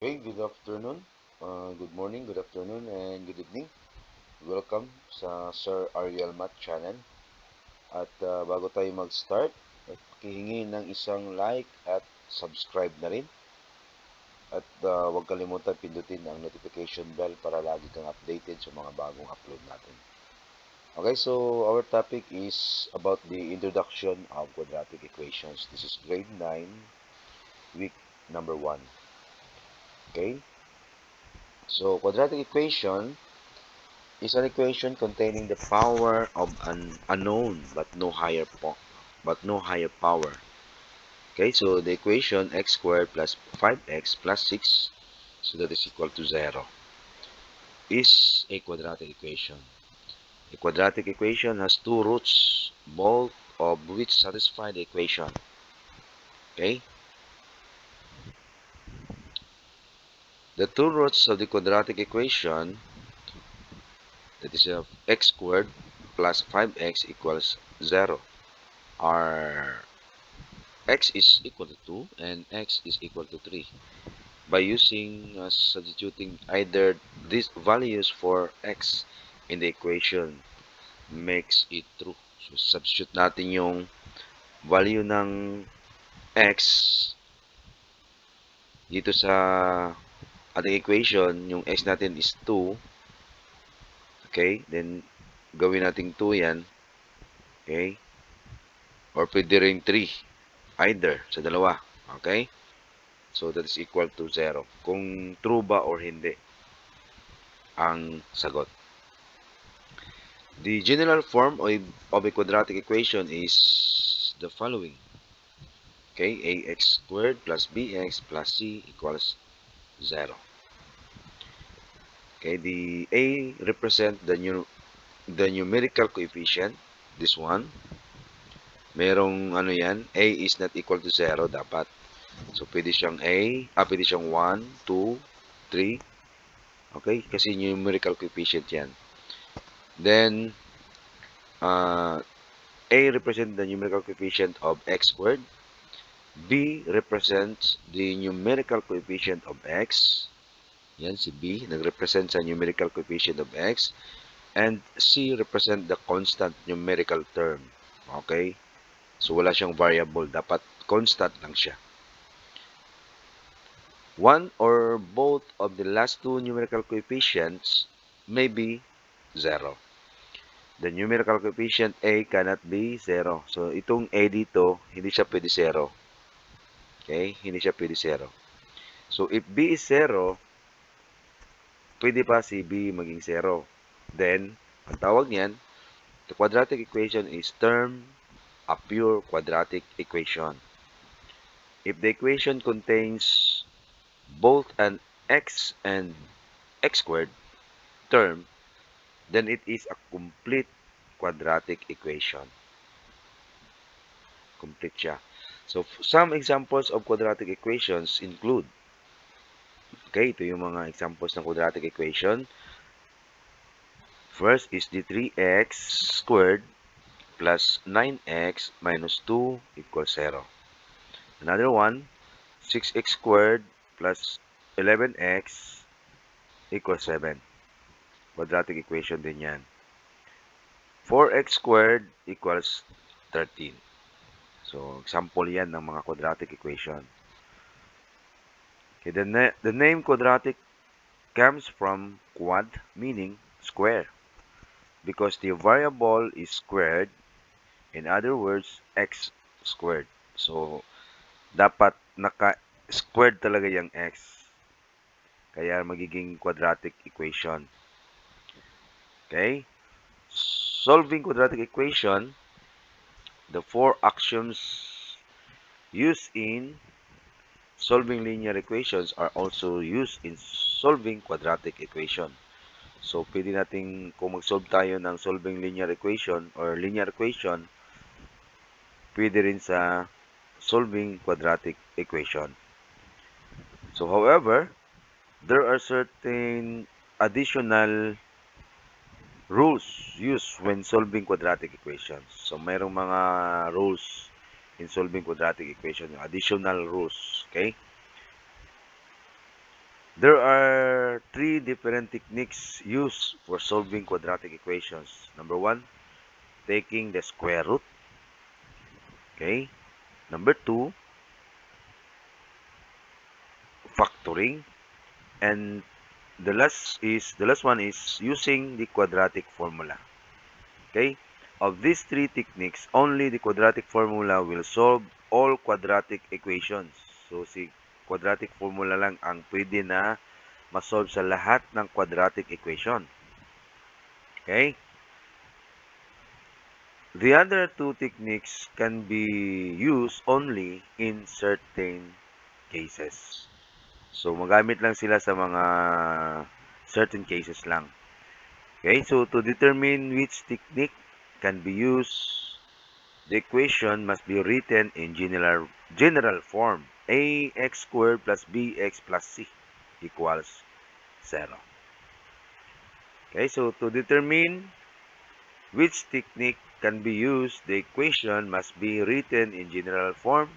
Hey, good afternoon, good morning, good afternoon, and good evening. Welcome sa Sir Ariel Math Channel. At bago tayo mag-start, hihingi ng isang like at subscribe na rin. At huwag kalimutan pindutin ang notification bell para lagi kang updated sa mga bagong upload natin. Okay, so our topic is about the introduction of quadratic equations. This is grade 9, week number 1. Okay, so quadratic equation is an equation containing the power of an unknown but no higher power. Okay, so the equation x squared plus 5x plus 6, so that is equal to 0, is a quadratic equation. A quadratic equation has two roots, both of which satisfy the equation. Okay, the two roots of the quadratic equation, that is x squared plus 5x equals 0, are x is equal to 2 and x is equal to 3 by substituting either these values for x in the equation makes it true. So substitute natin yung value ng x dito sa ating equation. Yung x natin is 2, okay, then gawin natin 2 yan, okay, or pwede rin 3, either sa dalawa, okay. So that is equal to 0. Kung true ba or hindi ang sagot. The general form of a quadratic equation is the following. Okay, ax squared plus bx plus c equals 0. Okay, the a represent the numerical coefficient. This one. Merong ano yan, a is not equal to 0 dapat. So pwede siyang pwede siyang 1, 2, 3. Okay, kasi numerical coefficient yan. Then, a represents the numerical coefficient of x squared. B represents the numerical coefficient of x. Yan, si B, nag-represent sa numerical coefficient of x. And C represent the constant numerical term. Okay? So, wala siyang variable. Dapat constant lang siya. One or both of the last two numerical coefficients may be 0. The numerical coefficient A cannot be 0. So, itong A dito, hindi siya pwede 0. Okay? Hindi siya pwede 0. So, if B is 0, pwede pa si B maging 0. Then, ang tawag niyan, the quadratic equation is termed a pure quadratic equation. If the equation contains both an x and x squared term, then it is a complete quadratic equation. Complete siya. So, some examples of quadratic equations include, okay, ito yung mga examples ng quadratic equation. First is the 3x squared plus 9x minus 2 equals 0. Another one, 6x squared plus 11x equals 7. Quadratic equation din yan. 4x squared equals 13. So, example yan ng mga quadratic equation. Okay, the name quadratic comes from quad, meaning square, because the variable is squared. In other words, x squared. So, dapat naka-squared talaga yung x. Kaya magiging quadratic equation. Okay? Solving quadratic equation, the four axioms used in solving linear equations are also used in solving quadratic equation. So, pwede natin, kung mag-solve tayo ng solving linear equation or linear equation, pwede rin sa solving quadratic equation. So, however, there are certain additional rules used when solving quadratic equations. So, mayroong mga rules in solving quadratic equation, additional rules, okay? There are three different techniques used for solving quadratic equations. Number one, taking the square root. Okay. Number two, factoring. And the last one is using the quadratic formula. Okay? Of these three techniques, only the quadratic formula will solve all quadratic equations. So si quadratic formula lang ang pwede na ma-solve sa lahat ng quadratic equation. Okay? The other two techniques can be used only in certain cases. So magamit lang sila sa mga certain cases lang. Okay, so to determine which technique can be used, the equation must be written in general form. Ax squared plus bx plus c equals 0. Okay, so to determine which technique can be used, the equation must be written in general form.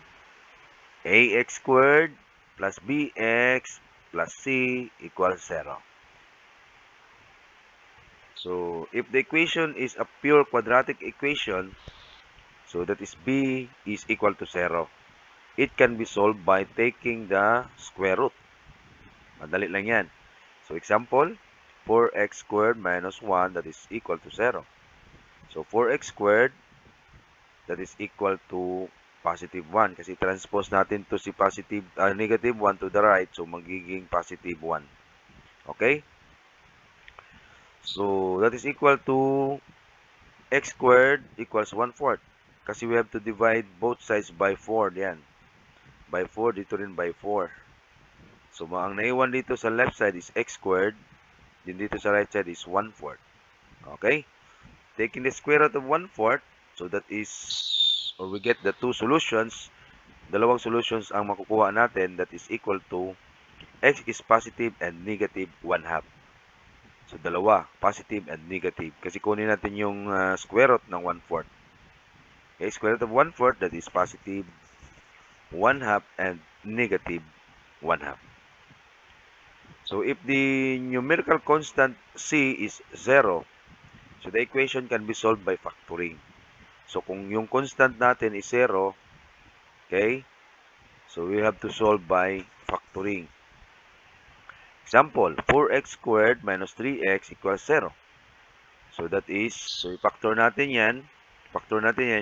Ax squared plus bx plus c equals 0. So, if the equation is a pure quadratic equation, so that is b is equal to 0. It can be solved by taking the square root. Madali lang yan. So, example, 4x squared minus 1, that is equal to 0. So, 4x squared, that is equal to positive 1. Kasi transpose natin to si negative 1 to the right. So, magiging positive 1. Okay? So, that is equal to x squared equals 1/4. Kasi we have to divide both sides by 4. Yan. By 4, dito rin by 4. So, ang naiwan dito sa left side is x squared. Din dito sa right side is 1/4. Okay? Taking the square root of 1/4, so that is, or we get the two solutions. Dalawang solutions ang makukuha natin, that is equal to x is positive and negative 1/2. So, dalawa, positive and negative. Kasi kunin natin yung square root ng 1/4. Okay, square root of 1/4, that is positive 1/2 and negative 1/2. So, if the numerical constant c is 0, so the equation can be solved by factoring. So, kung yung constant natin is 0, okay, so we have to solve by factoring. Example, 4x squared minus 3x equals 0. So, that is, so i-factor natin yan.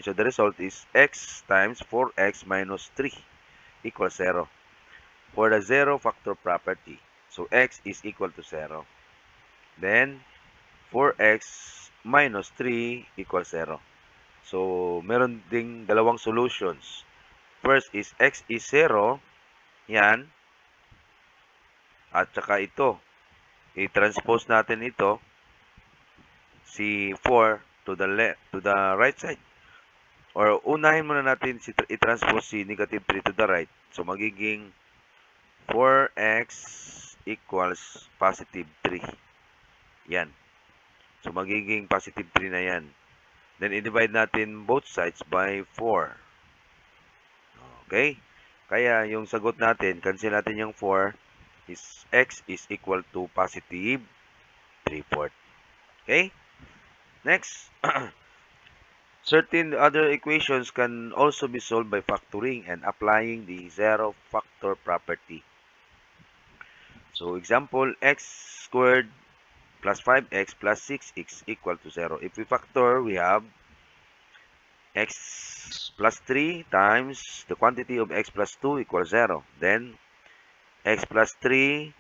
So, the result is x times 4x minus 3 equals 0. For the zero factor property, so x is equal to 0. Then, 4x minus 3 equals 0. So, meron ding dalawang solutions. First is x is 0. Yan. At saka ito. I-transpose natin ito. Si 4 to the right side. Or unahin muna natin i-transpose si negative 3 to the right. So, magiging 4x equals positive 3. Yan. So, magiging positive 3 na yan. Then, i-divide natin both sides by 4. Okay? Kaya, yung sagot natin, cancel natin yung 4, is x is equal to positive 3/4. Okay? Next. Certain other equations can also be solved by factoring and applying the zero factor property. So, example, x squared plus 5x plus 6x equal to 0. If we factor, we have x plus 3 times the quantity of x plus 2 equals 0. Then, x plus 3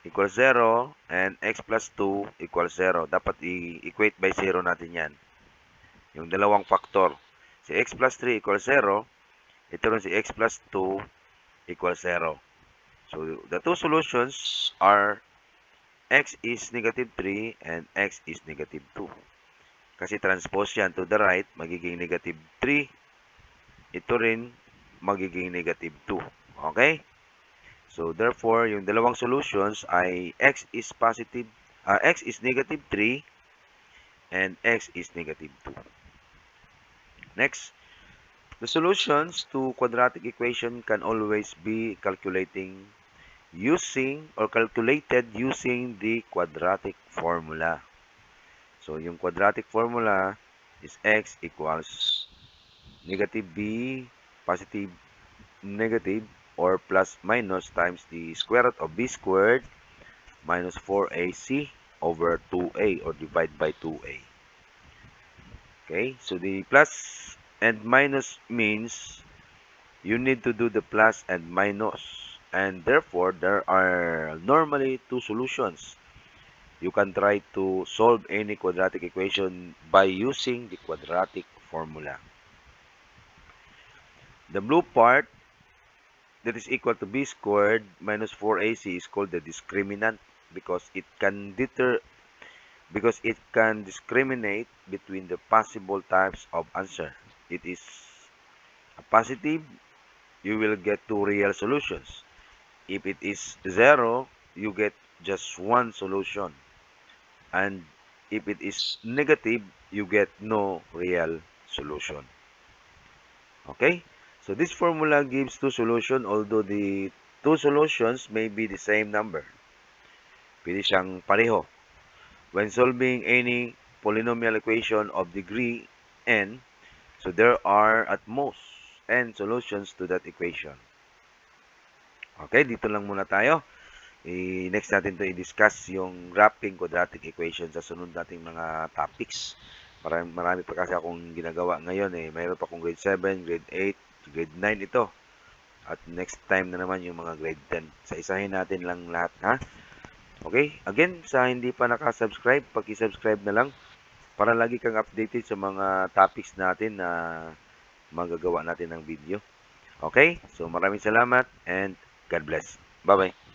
equals 0 and x plus 2 equals 0. Dapat i-equate by 0 natin yan. Yung dalawang factor. Si x plus 3 equals 0. Ito rin si x plus 2 equals 0. So, the two solutions are x is negative 3 and x is negative 2. Kasi transpose yan to the right, magiging negative 3. Ito rin, magiging negative 2. Okay? So, therefore, yung dalawang solutions ay x is negative 3 and x is negative 2. Next, the solutions to quadratic equation can always be calculating using or calculated using the quadratic formula. So, yung quadratic formula is x equals negative b, positive, negative, or plus minus times the square root of b squared minus 4ac over 2a or divide by 2a. Okay, so the plus and minus means you need to do the plus and minus, and therefore there are normally two solutions. You can try to solve any quadratic equation by using the quadratic formula. The blue part that is equal to b squared minus 4ac is called the discriminant because it can discriminate between the possible types of answer. It is a positive, you will get two real solutions. If it is 0, you get just one solution. And if it is negative, you get no real solution. Okay? So this formula gives two solutions, although the two solutions may be the same number. Pwede siyang pareho. When solving any polynomial equation of degree n, so there are at most n solutions to that equation. Okay, dito lang muna tayo. Next natin to i-discuss yung graphing quadratic equation sa sunod nating mga topics. Marami pa kasi akong ginagawa ngayon eh. Mayroon pa akong grade 7, grade 8, grade 9 ito. At next time na naman yung mga grade 10. Sa isahin natin lang lahat, ha? Okay? Again, sa hindi pa nakasubscribe, paki-subscribe na lang para lagi kang updated sa mga topics natin na magagawa natin ng video. Okay? So maraming salamat and God bless. Bye-bye.